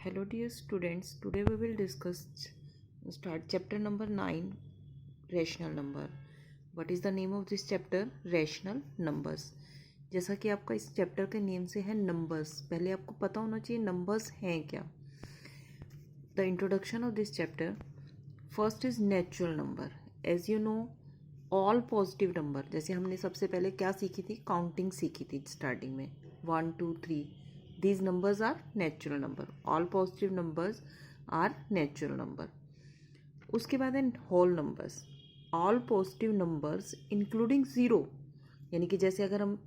Hello dear students, today we will start chapter number 9, rational number. What is the name of this chapter? Rational numbers. जैसा कि आपका इस chapter के name से है numbers, पहले आपको पता होना चाहिए नंबर्स हैं क्या. The introduction of this chapter. First is natural number. As you know, all positive number, जैसे हमने सबसे पहले क्या सीखी थी, काउंटिंग सीखी थी स्टार्टिंग में 1 2 3. These numbers are natural number. All positive numbers are natural number. उसके बाद है whole numbers. All positive numbers including zero. यानी कि जैसे अगर हम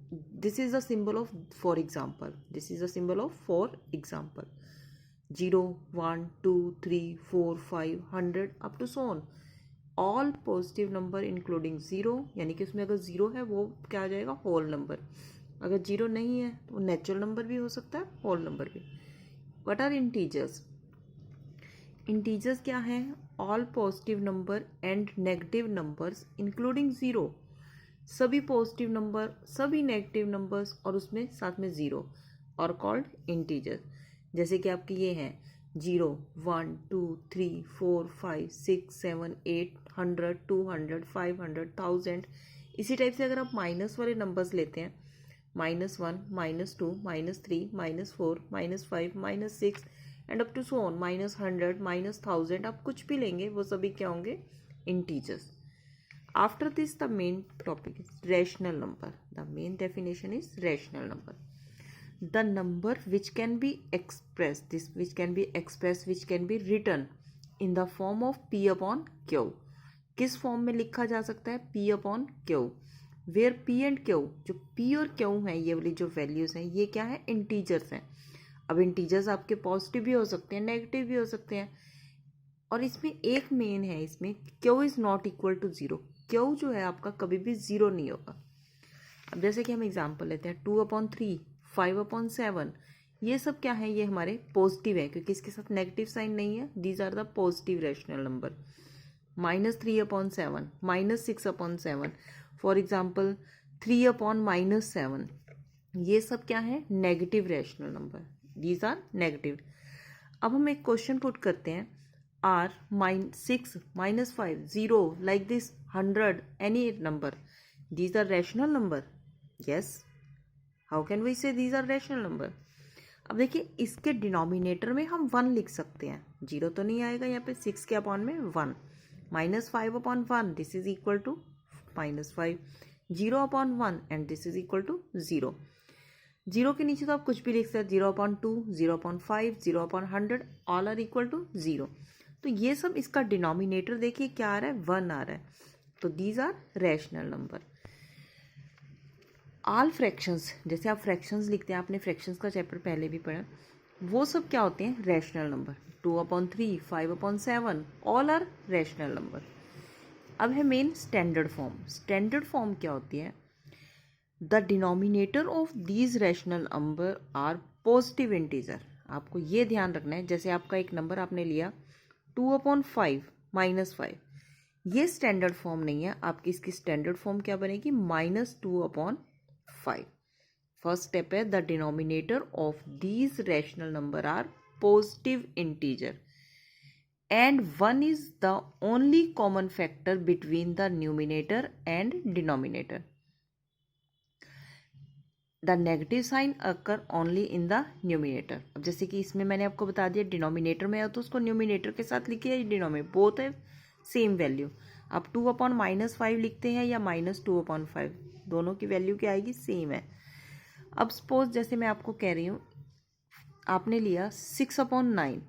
this is a symbol of for example. This is a symbol of for example. 0, 1, 2, 3, 4, 5, 100 up to so on. All positive number including zero. यानी कि उसमें अगर zero है वो क्या आ जाएगा, whole number. अगर जीरो नहीं है तो नेचुरल नंबर भी हो सकता है, होल नंबर भी. What are integers? इंटीजर्स क्या है? All positive number and negative numbers including zero. सभी पॉजिटिव नंबर, सभी नेगेटिव नंबर्स और उसमें साथ में ज़ीरो और कॉल्ड इंटीजर. जैसे कि आपके ये हैं 0, 1, 2, 3, 4, 5, 6, 7, 8, 100, 200, 500, 1000. इसी टाइप से अगर आप माइनस वाले नंबर्स लेते हैं, -1, -2, -3, -4, -5, -6 and up to so on, -100, -1000, आप कुछ भी लेंगे वो सभी क्या होंगे, integers. After this the main topic is rational number. The main definition is rational number. The number which can be express, which can be written in the form of P upon Q. किस फॉर्म में लिखा जा सकता है? P upon Q. Where P and Q, जो P और Q हैं, ये वाली जो वैल्यूज़ हैं, ये क्या है, इंटीजर्स हैं. अब इंटीजर्स आपके पॉजिटिव भी हो सकते हैं, नेगेटिव भी हो सकते हैं. और इसमें एक मेन है, इसमें Q is not equal to zero. Q जो है आपका कभी भी ज़ीरो नहीं होगा. अब जैसे कि हम एग्जांपल लेते हैं 2/3, 5/7. ये सब क्या है, ये हमारे पॉजिटिव है क्योंकि इसके साथ नेगेटिव साइन नहीं है. These are the positive rational number. -3/7, -6/7, for example 3/-7. ये सब क्या है, negative rational number. These are negative. अब हम एक क्वेश्चन पुट करते हैं, are -6, -5, 0 like this, 100, any number, these are rational number. Yes, how can we say these are rational number? अब देखिए, इसके डिनोमिनेटर में हम 1 लिख सकते हैं. 0 तो नहीं आएगा यहाँ पे, 6 के अपॉन में 1. -5/1, this is equal to -5. 0/1 and this is equal to 0. 0 के नीचे तो आप कुछ भी लिख सकते हैं, 0/2, 0/5, 0/100, ऑल आर इक्वल टू 0. तो ये सब इसका डिनोमिनेटर देखिए क्या आ रहा है, 1 आ रहा है. तो these are rational number. All fractions, जैसे आप फ्रैक्शंस लिखते हैं, आपने फ्रैक्शंस का चैप्टर पहले भी पढ़ा, वो सब क्या होते हैं, rational number. 2/3, 5/7, all are rational number. अब है main standard form. Standard form क्या होती है? The denominator of these rational number are positive integer. आपको ये ध्यान रखना है, जैसे आपका एक नंबर आपने लिया 2/5, -5. ये स्टैंडर्ड फॉर्म नहीं है आपकी. इसकी स्टैंडर्ड फॉर्म क्या बनेगी, -2/5. फर्स्ट स्टेप है, the denominator of these rational number are positive integer and 1 is the only common factor between the numerator and denominator. The negative sign occur only in the numerator. अब जैसे कि इसमें मैंने आपको बता दिया, डिनोमिनेटर में है तो उसको न्यूमिनेटर के साथ लिखिए, डिनोमिनेटर बोथ है सेम वैल्यू. आप 2/-5 लिखते हैं या -2/5, दोनों की वैल्यू क्या आएगी, सेम है. अब सपोज जैसे मैं आपको कह रही हूँ, आपने लिया 6/9.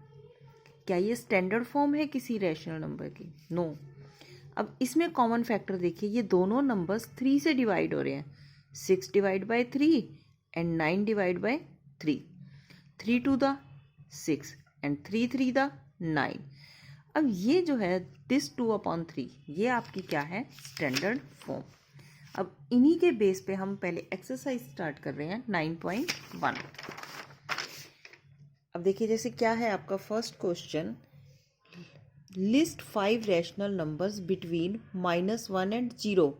क्या ये स्टैंडर्ड फॉर्म है किसी रैशनल नंबर की? नो. अब इसमें कॉमन फैक्टर देखिए, ये दोनों नंबर्स 3 से डिवाइड हो रहे हैं. 6 / 3 एंड 9 / 3. 3 2 the 6 and 3 3 the 9. अब ये जो है दिस 2/3, ये आपकी क्या है, स्टैंडर्ड फॉर्म. अब इन्हीं के बेस पे हम पहले एक्सरसाइज स्टार्ट कर रहे हैं 9.1. अब देखिए, जैसे क्या है आपका first question, list 5 rational numbers between -1 and 0.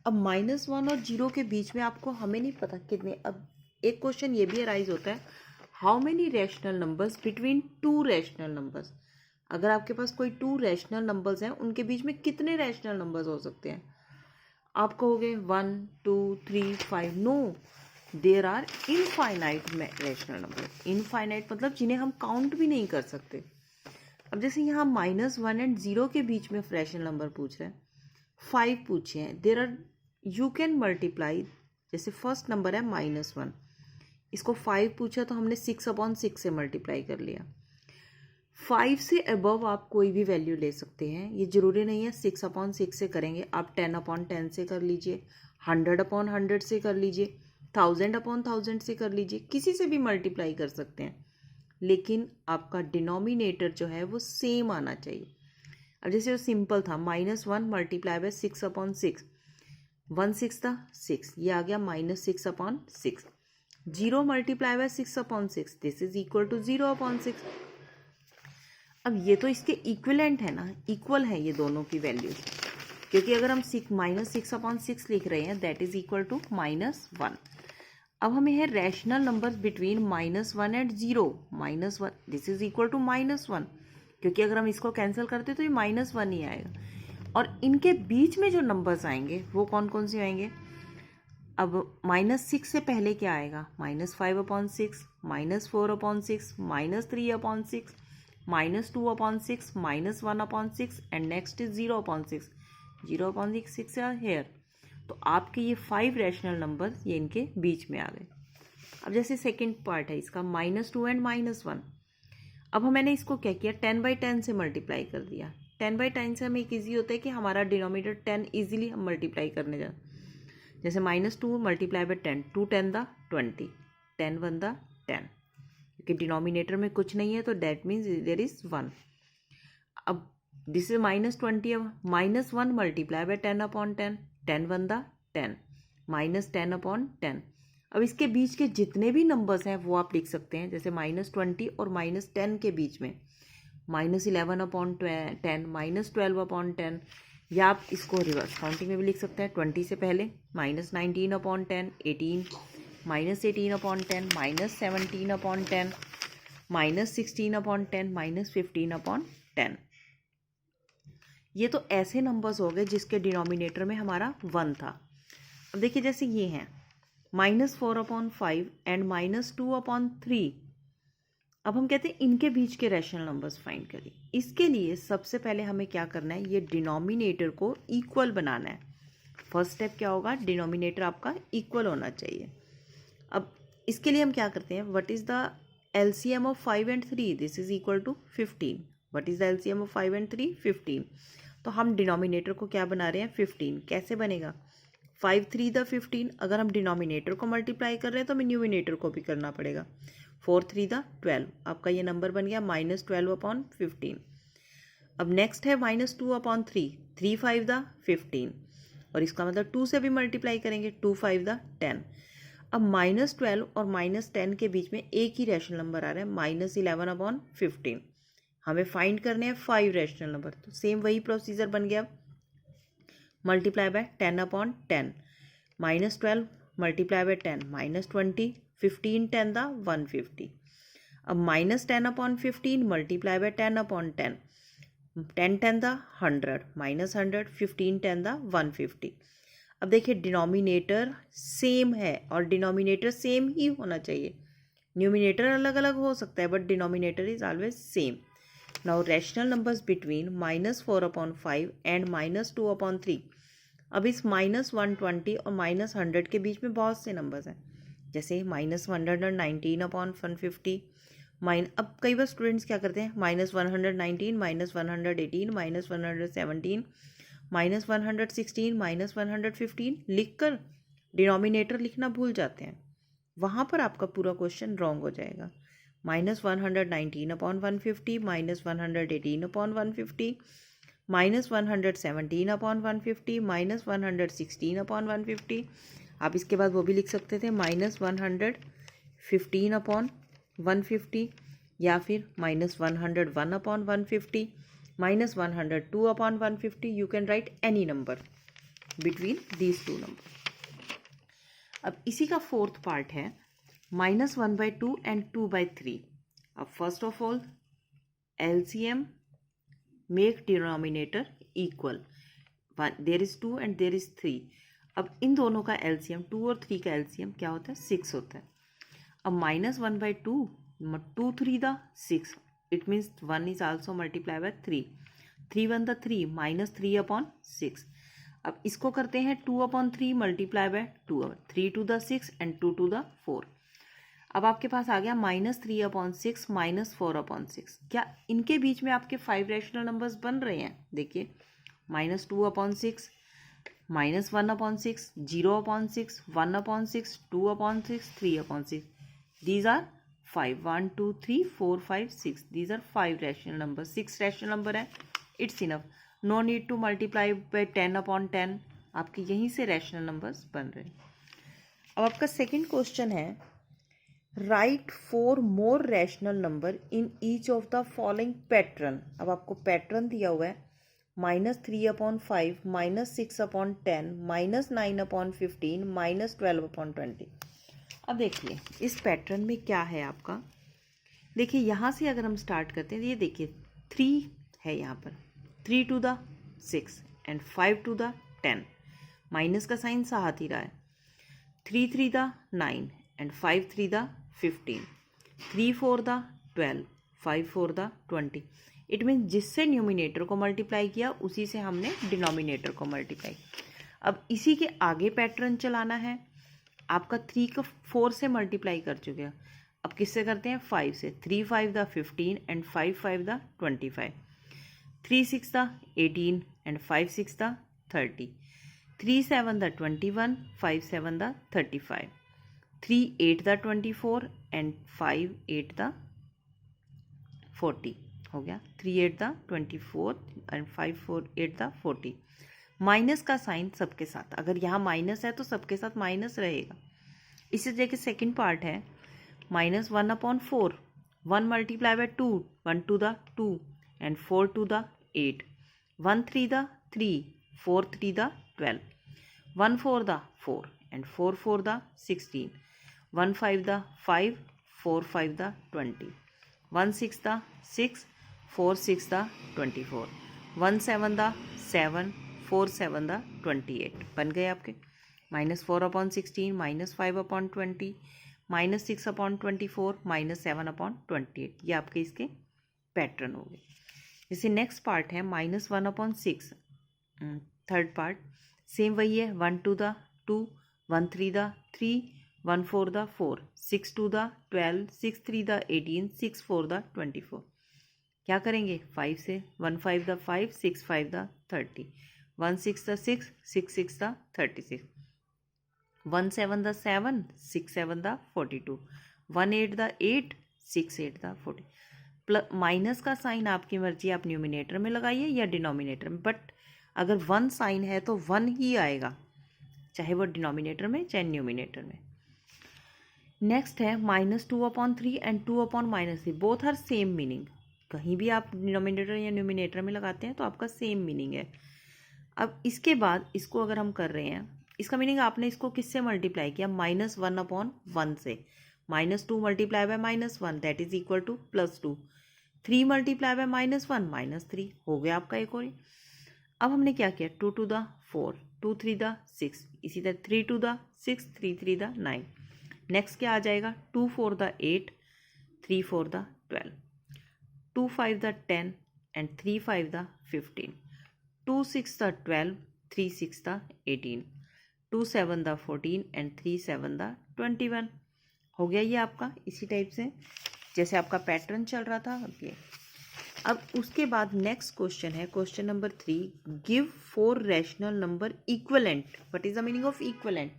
अब -1 और 0 के बीच में आपको, हमें नहीं पता कितने. अब एक क्वेश्चन ये भी अराइज होता है, how many rational numbers between two rational numbers. अगर आपके पास कोई टू रैशनल नंबर्स हैं, उनके बीच में कितने रैशनल नंबर्स हो सकते हैं। आप कहोगे 1 2 3 5, no, there are infinite rational number. Infinite मतलब जिन्हें हम काउंट भी नहीं कर सकते। अब जैसे यहाँ -1 एंड 0 के बीच में रैशनल नंबर पूछ रहे हैं, 5 पूछे हैं, there are, you can multiply. जैसे फर्स्ट नंबर है -1, इसको 5 पूछा तो हमने 6/6 से मल्टीप्लाई कर लिया। 5 से अबव आप कोई भी वैल्यू ले सकते हैं, ये जरूरी नहीं है 6/6 से करेंगे, आप 10/10 से कर लीजिए, 100/100 से कर लीजिए, 1000/1000 से कर लीजिए, किसी से भी मल्टीप्लाई कर सकते हैं, लेकिन आपका डिनोमिनेटर जो है वो सेम आना चाहिए। अब जैसे वो सिंपल था, -1 मल्टीप्लाई बाय 6/6, 1 6 था 6, ये आ गया -6/6। 0 multiply by 6/6, this is equal to 0/6। अब ये तो इसके इक्विवेलेंट है ना, इक्वल है ये दोनों की वैल्यूज, क्योंकि अगर हम -6/6 लिख रहे हैं, दैट इज इक्वल टू -1। अब हमें है rational numbers between -1 and 0, -1, this is equal to -1, क्योंकि अगर हम इसको कैंसिल करते तो ये -1 ही आएगा। और इनके बीच में जो नंबर्स आएंगे वो कौन कौन से आएंगे। अब -6 से पहले क्या आएगा, -5/6, -4/6, -3/6, -2/6, -1/6 and next is 0/6, 0/6 are here. तो आपके ये 5 रैशनल नंबर्स ये इनके बीच में आ गए। अब जैसे सेकंड पार्ट है इसका, -2 एंड -1। अब मैंने इसको क्या किया, 10/10 से मल्टीप्लाई कर दिया। 10/10 से हमें एक ईजी होता है कि हमारा डिनोमिनेटर 10 ईजिली हम मल्टीप्लाई करने जा, जैसे -2 मल्टीप्लाई बाय 10, 2 10 दा 20, 10 1 दा 10, क्योंकि डिनोमिनेटर में कुछ नहीं है तो दैट मीन्स देयर इज 1। अब दिस इज -20, अब -1 मल्टीप्लाई बाय 10/10, 10 1 दा 10, -10/10। अब इसके बीच के जितने भी नंबर्स हैं वो आप लिख सकते हैं, जैसे -20 और -10 के बीच में -11/10, -12/10, या आप इसको रिवर्स काउंटिंग में भी लिख सकते हैं। 20 से पहले -19/10, 18, -18/10, -17/10, -16/10, -15/10। ये तो ऐसे नंबर्स हो गए जिसके डिनोमिनेटर में हमारा 1 था। अब देखिए जैसे ये हैं -4/5 एंड -2/3। अब हम कहते हैं इनके बीच के रैशनल नंबर्स फाइंड करिए। इसके लिए सबसे पहले हमें क्या करना है, ये डिनोमिनेटर को इक्वल बनाना है। फर्स्ट स्टेप क्या होगा, डिनोमिनेटर आपका इक्वल होना चाहिए। अब इसके लिए हम क्या करते हैं, what is the LCM of 5 and 3, this is equal to 15। What is the LCM of 5 and 3, 15। तो हम डिनोमिनेटर को क्या बना रहे हैं, 15। कैसे बनेगा, 5 3 द 15, अगर हम डिनोमिनेटर को मल्टीप्लाई कर रहे हैं तो हमें न्यूमिनेटर को भी करना पड़ेगा। 4 3 द 12, आपका ये नंबर बन गया -12/15। अब नेक्स्ट है -2/3, 3 5 द 15, और इसका मतलब 2 से भी मल्टीप्लाई करेंगे, 2 5 द 10। अब -12 और -10 के बीच में एक ही रैशनल नंबर आ रहा है, -11/15। हमें फाइंड करने हैं 5 रैशनल नंबर, तो सेम वही प्रोसीजर बन गया, multiply by 10/10, -12 multiply by 10, -20, 15 10 the 150। अब -10/15 मल्टीप्लाई बाय 10/10, 10 10 द 100, -100, 15 10 द 150। अब देखिए डिनोमिनेटर सेम है और डिनोमिनेटर सेम ही होना चाहिए। न्यूमिनेटर अलग अलग हो सकता है but denominator is always same. Now rational numbers between -4/5 and -2/3। अब इस -120 और -100 के बीच में बहुत से नंबर्स हैं, जैसे -119/150। अब कई बार स्टूडेंट्स क्या करते हैं, -119, -118, -117, -116, -115 लिखकर डिनोमिनेटर लिखना भूल जाते हैं। वहाँ पर आपका पूरा क्वेश्चन रॉन्ग हो जाएगा। -119/150, -118/150, -117/150, -116/150। आप इसके बाद वो भी लिख सकते थे -115/150, या फिर -101/150, -102/150। You can write any number between these two number. अब इसी का फोर्थ पार्ट है -1/2 and 2/3. अब first of all LCM make denominator equal. There is 2 and there is 3. अब इन दोनों का LCM 2 और 3 का LCM क्या होता है? 6 होता है. अब -1/2 2 3 the 6. It means 1 is also multiplied by 3. 3 1 the 3 -3/6. अब इसको करते हैं 2/3 multiply by 2. 3 to the 6 and 2 to the 4. अब आपके पास आ गया -3/6 -4/6. क्या इनके बीच में आपके 5 रैशनल नंबर्स बन रहे हैं? देखिए -2/6 -1/6 0/6 1/6 2/6 3/6. These are 5. 1 2 3 4 5 6. These are 5 rational numbers. 6 rational number है. It's enough. No need to multiply by 10/10. आपके यहीं से रैशनल नंबर्स बन रहे हैं. अब आपका सेकंड क्वेश्चन है, right 4 more rational number in each of the following pattern. अब आपको पैटर्न दिया हुआ है -3/5 -6/10 -9/15 -12/20. अब देखिए इस पैटर्न में क्या है आपका. देखिए यहाँ से अगर हम स्टार्ट करते हैं, ये देखिए 3 है यहाँ पर, 3 to the 6 and 5 to the 10. Minus का साइन साथ ही रहा है. 3 3 the 9 and 5 3 the 15. 3 4 the 12, 5 4 the 20. It means जिससे न्यूमिनेटर को मल्टीप्लाई किया उसी से हमने डिनोमिनेटर को मल्टीप्लाई. अब इसी के आगे पैटर्न चलाना है. आपका 3 को 4 से मल्टीप्लाई कर चुके हैं. अब किससे करते हैं? 5 से. 3 5 the 15 and 5 5 the 25. 3 6 the 18 and 5 6 the 30. 3 7 the 21, 5 7 the 35. 3 8 the 24 and 5 8 the 40. हो गया. 3 8 the 24 and 5 4 8 the 40. माइनस का साइन सबके साथ. अगर यहाँ माइनस है तो सबके साथ माइनस रहेगा. इसी जगह सेकंड पार्ट है -1/4. 1 multiply by 2, 1 to the 2 and 4 to the 8. 1 3 the 3, 4 3 the 12. 1 4 the 4 and 4 4 the 16. 1 5 the 5, 4 5 the 20. 1 6 the 6, 4 6 the 24. 1 7 the 7, 4 7 the 28. बन गए आपके. -4/16 -5/20 -6/24 -7/28. ये आपके इसके पैटर्न हो गए. जैसे नेक्स्ट पार्ट है -1/6. थर्ड पार्ट सेम वही है. 1 2 the 2, 1 3 the 3, 1 4 the 4, 6 2 the 12, 6 3 the 18, 6 4 the 24. क्या करेंगे? 5 से. 1 5 the 5, 6 5 the 30. 1 6 the 6, 6 6 the 36. 1 7 the 7, 6 7 the 42. 1 8 the 8, 6 8 the 40. Minus का साइन आपकी मर्जी, आप न्यूमिनेटर में लगाइए या डिनोमिनेटर में. बट अगर 1 साइन है तो 1 ही आएगा, चाहे वो डिनोमिनेटर में चाहे न्यूमिनेटर में. नेक्स्ट है -2/3 and 2/-3. Both are same meaning. कहीं भी आप डिनोमिनेटर या न्यूमिनेटर में लगाते हैं तो आपका सेम मीनिंग है. अब इसके बाद इसको अगर हम कर रहे हैं, इसका मीनिंग आपने इसको किससे मल्टीप्लाई किया? -1/1 से. -2 multiply by -1 that is equal to +2. 3 multiply by -1 -3 हो गया आपका एक और. अब हमने क्या किया? 2 to the 4, 2 3 the 6, इसी तरह 3 to the 6, 3 3 the 9. नेक्स्ट क्या आ जाएगा? 2 4 the 8, 3 4 the 12. 2 5 the 10 and 3 5 the 15. 2 6 the 12, 3 6 the 18. 2 7 the 14 and 3 7 the 21. हो गया ये आपका इसी टाइप से जैसे आपका पैटर्न चल रहा था. अब उसके बाद नेक्स्ट क्वेश्चन है question number 3. Give 4 rational number equivalent. What is the meaning of equivalent?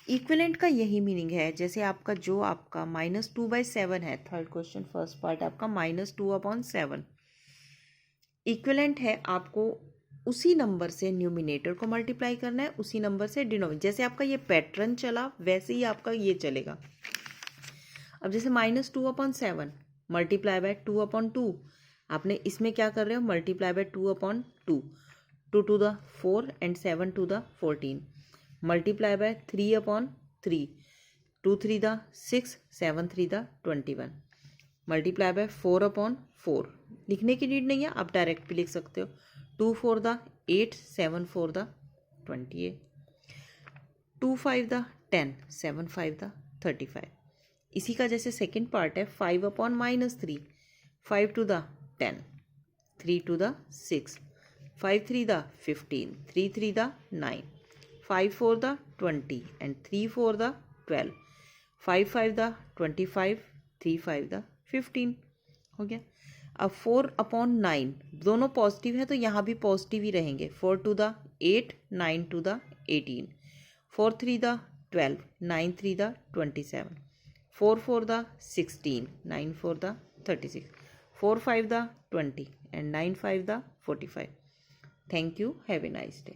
Equivalent का यही मीनिंग है जैसे आपका जो आपका -2/7 है. थर्ड क्वेश्चन फर्स्ट पार्ट आपका -2/7 इक्विवेलेंट है. आपको उसी नंबर से न्यूमिनेटर को मल्टीप्लाई करना है, उसी नंबर से डिनोमिनेटर. जैसे आपका ये पैटर्न चला वैसे ही आपका ये चलेगा. अब जैसे -2/7 मल्टीप्लाई बाय 2/2. आपने इसमें क्या कर रहे हो? Multiply by 2/2. 2 to the 4 and 7 to the 14. Multiply by 3/3. 2 3 the 6, 7 3 the 21, multiply by 4/4। लिखने की नीड नहीं है, आप डायरेक्ट भी लिख सकते हो। 2 4 द 8, 7 4 द 28, 2 5 द 10, 7 5 द 35। इसी का जैसे सेकेंड पार्ट है 5/-3, 5 to the 10, 3 to the 6, 5 3 the 15, 3 3 the 9, 5 4 the 20 and 3 4 the 12, 5 5 the 25, 3 5 the 15। हो गया। अब 4/9 दोनों पॉजिटिव है तो यहाँ भी पॉजिटिव ही रहेंगे। 4 to the 8, 9 to the 18, 4 3 the 12, 9 3 the 27, 4 4 the 16, 9 4 the 36, 4 5 the 20 and 9 5 the 45। Thank you. Have a nice day.